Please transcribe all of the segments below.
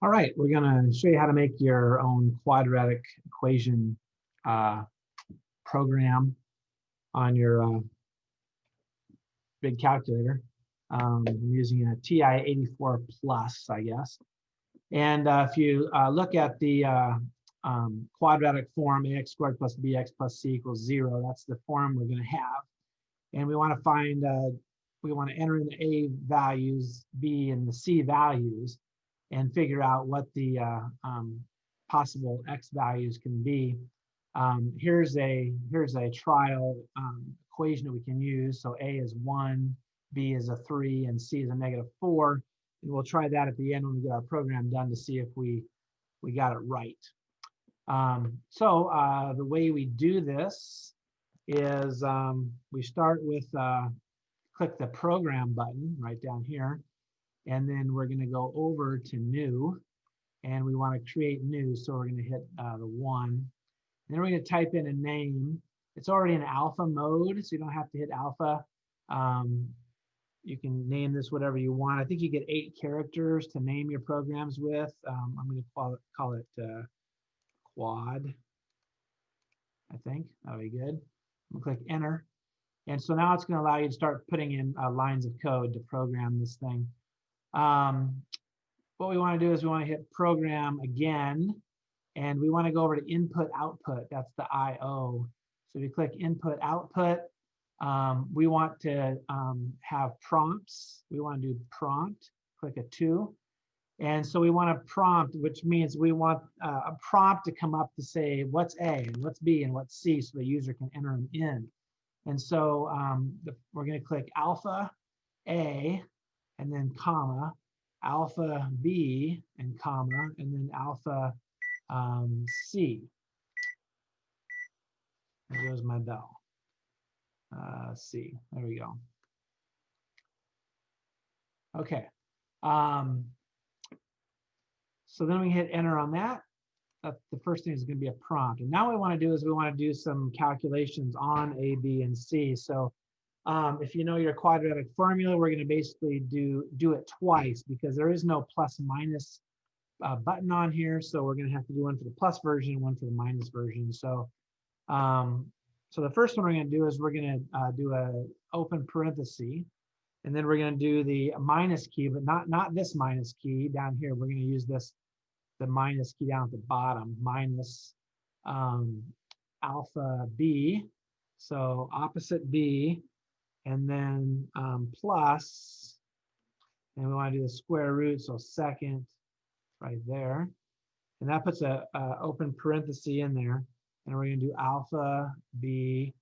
All right, we're going to show you how to make your own quadratic equation uh, program on your big calculator. I'm using a TI-84 Plus, I guess. And if you look at the quadratic form, ax squared plus bx plus c equals 0, that's the form we're going to have. And we want to find, we want to enter in the a values, b, and the c values, and figure out what the possible x values can be. Here's a trial equation that we can use. So a is 1, b is a 3, and c is a -4. And we'll try that at the end when we get our program done to see if we got it right. The way we do this is we start with click the program button right down here, and then we're going to go over to new, and we want to create new, so we're going to hit the 1, and then we're going to type in a name. It's already in alpha mode, so you don't have to hit alpha. You can name this whatever you want. I think you get 8 characters to name your programs with. I'm going to call it quad, I think. That'll be good. I'm going to click enter. And so now it's going to allow you to start putting in lines of code to program this thing. What we want to do is we want to hit program again, and we want to go over to input output. That's the IO. So we click input output. We want to have prompts. We want to do prompt, click a 2. And so we want a prompt, which means we want a prompt to come up to say what's A and what's B and what's C, so the user can enter them in. And so we're going to click alpha A and then comma, alpha B and comma, and then alpha C. There goes my bell. C. There we go. Okay. So then we hit enter on that. The first thing is going to be a prompt. And now what we want to do is we want to do some calculations on A, B, and C. So if you know your quadratic formula, we're going to basically do it twice because there is no plus minus button on here. So we're going to have to do one for the plus version, one for the minus version. So so the first one we're going to do is we're going to do a open parenthesis, and then we're going to do the minus key, but not this minus key down here. We're going to use the minus key down at the bottom, minus alpha B, so opposite B, and then plus, and we want to do the square root, so second right there, and that puts a open parenthesis in there, and we're going to do alpha B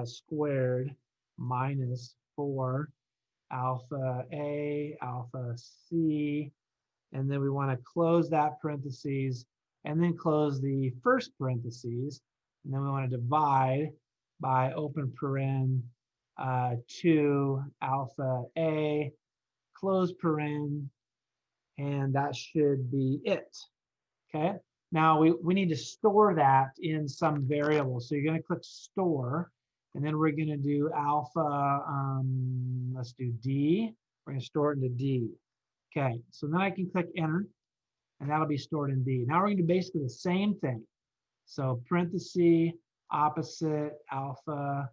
squared minus 4 alpha A alpha C, and then we want to close that parentheses and then close the first parentheses, and then we want to divide by open paren 2 alpha A close paren, and that should be it. Okay, now we need to store that in some variable, so you're going to click store, and then we're going to do alpha, let's do D. We're going to store it into D. Okay, so then I can click enter, and that'll be stored in D. Now we're going to do basically the same thing. So parenthesis, opposite, alpha,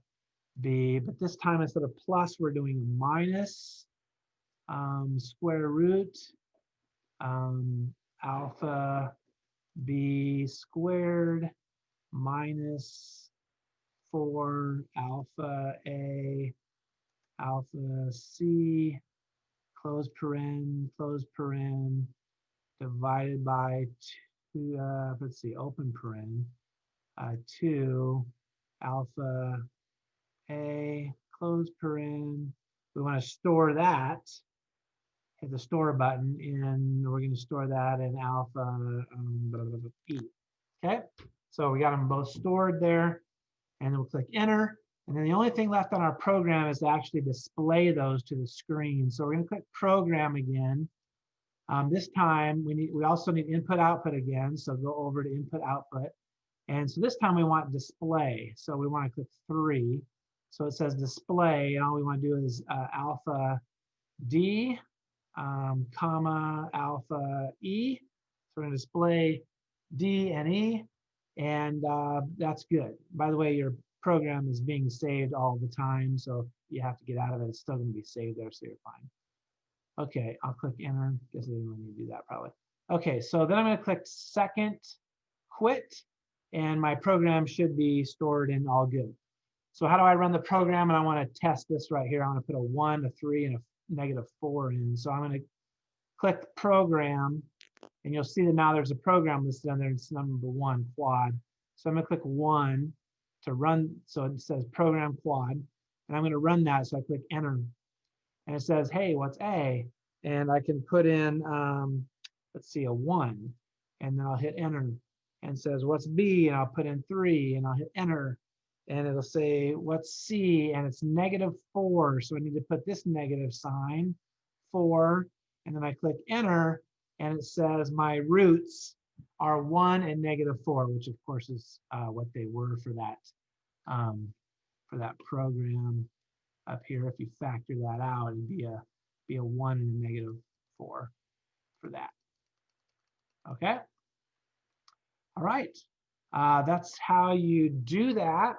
B, but this time instead of plus, we're doing minus, square root, alpha, B squared, minus 4 alpha A, alpha C, close paren, divided by 2, let's see, open paren, 2 alpha A, close paren. We want to store that. Hit the store button, and we're going to store that in alpha E. Okay, so we got them both stored there, and then we'll click enter. And then the only thing left on our program is to actually display those to the screen. So we're going to click program again. This time we also need input output again. So go over to input output. And so this time we want display. So we want to click 3. So it says display, and all we want to do is alpha D comma, alpha, E. So we're going to display D and E, and that's good. By the way, your program is being saved all the time, so if you have to get out of it, it's still going to be saved there, so you're fine. Okay, I'll click enter. Guess I didn't want me to do that probably. Okay, so then I'm going to click second quit, and my program should be stored in all good. So how do I run the program? And I want to test this right here. I want to put a 1, a 3, and a -4 in. So I'm going to click program, and you'll see that now there's a program listed on there. It's number 1, quad. So I'm going to click 1 to run. So it says program quad, and I'm going to run that. So I click enter, and it says, hey, what's A? And I can put in, let's see, a 1, and then I'll hit enter, and it says, what's B? And I'll put in 3, and I'll hit enter, and it'll say, what's C? And it's -4. So I need to put this negative sign, 4, and then I click enter, and it says my roots are 1 and -4, which of course is what they were for that program up here. If you factor that out, it'd be a 1 and a -4 for that. Okay. All right. That's how you do that.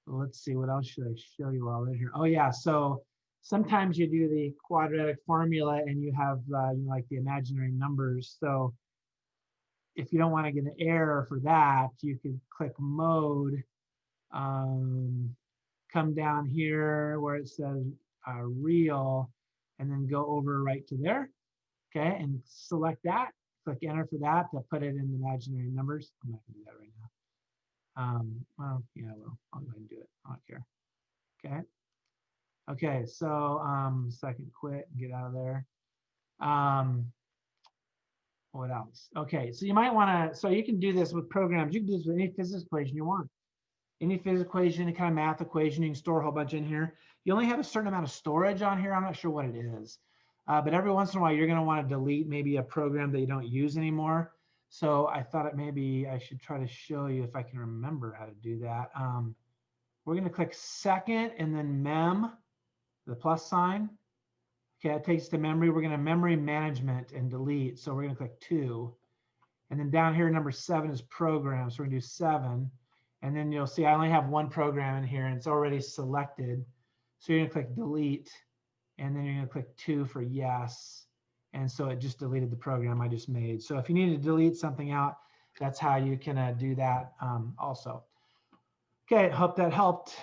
Let's see, what else should I show you while we're here? Oh yeah, so sometimes you do the quadratic formula and you have like the imaginary numbers. So if you don't want to get an error for that, you could click mode, come down here where it says real, and then go over right to there. Okay, and select that. Click enter for that to put it in imaginary numbers. I'm not gonna do that right now. Well, yeah, well, I'll go ahead and do it. I don't care. Okay. Okay, so second quit and get out of there. What else? Okay, so you might want to, so you can do this with programs. You can do this with any physics equation you want. Any physics equation, any kind of math equation, you can store a whole bunch in here. You only have a certain amount of storage on here. I'm not sure what it is. But every once in a while, you're going to want to delete maybe a program that you don't use anymore. So I thought maybe I should try to show you if I can remember how to do that. We're going to click second and then mem, the plus sign. Okay, it takes to memory. We're going to memory management and delete. So we're going to click 2. And then down here, number 7 is program. So we're going to do 7. And then you'll see I only have one program in here and it's already selected. So you're going to click delete. And then you're going to click 2 for yes. And so it just deleted the program I just made. So if you need to delete something out, that's how you can do that also. Okay, hope that helped.